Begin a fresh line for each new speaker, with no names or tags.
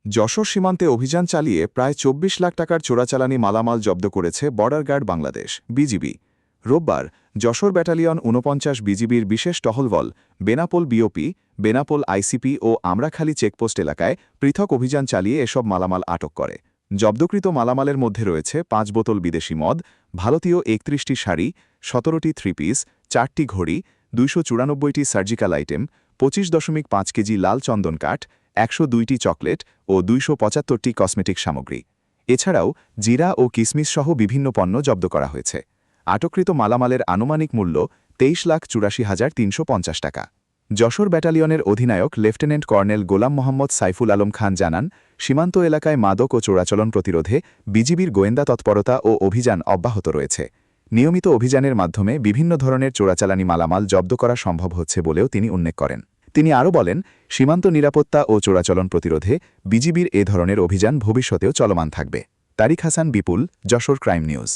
যশোর সীমান্তে অভিযান চালিয়ে প্রায় ২৪ লাখ টাকার চোরাচালানি মালামাল জব্দ করেছে বর্ডার গার্ড বাংলাদেশ বিজিবি। রোববার যশোর ব্যাটালিয়ন ৪৯ বিজিবির বিশেষ টহলবল বেনাপোল বিওপি, বেনাপোল আইসিপি ও আমরাখালী চেকপোস্ট এলাকায় পৃথক অভিযান চালিয়ে এসব মালামাল আটক করে। জব্দকৃত মালামালের মধ্যে রয়েছে ৫ বোতল বিদেশি মদ, ভারতীয় ৩১টি শাড়ি, ১৭টি থ্রি পিস, ৪টি ঘড়ি, ২৯৪টি সার্জিক্যাল আইটেম, ২৫.৫ কেজি লাল চন্দন কাঠ, ১০২টি চকলেট ও ২৭৫টি কসমেটিক সামগ্রী। এছাড়াও জিরা ও কিসমিস সহ বিভিন্ন পণ্য জব্দ করা হয়েছে। আটককৃত মালামালের আনুমানিক মূল্য ২৩,৮৪,৩৫০ টাকা। যশোর ব্যাটালিয়নের অধিনায়ক লেফটেন্যান্ট কর্নেল গোলাম মোহাম্মদ সাইফুল আলম খান জানান, সীমান্ত এলাকায় মাদক ও চোরাচালান প্রতিরোধে বিজিবির গোয়েন্দা তৎপরতা ও অভিযান অব্যাহত রয়েছে। নিয়মিত অভিযানের মাধ্যমে বিভিন্ন ধরনের চোরাচালানি মালামাল জব্দ করা সম্ভব হচ্ছে বলেও তিনি উল্লেখ করেন। তিনি আরও বলেন, সীমান্ত নিরাপত্তা ও চোরাচালান প্রতিরোধে বিজিবির এ ধরনের অভিযান ভবিষ্যতেও চলমান থাকবে। তারিক হাসান বিপুল, যশোর ক্রাইম নিউজ।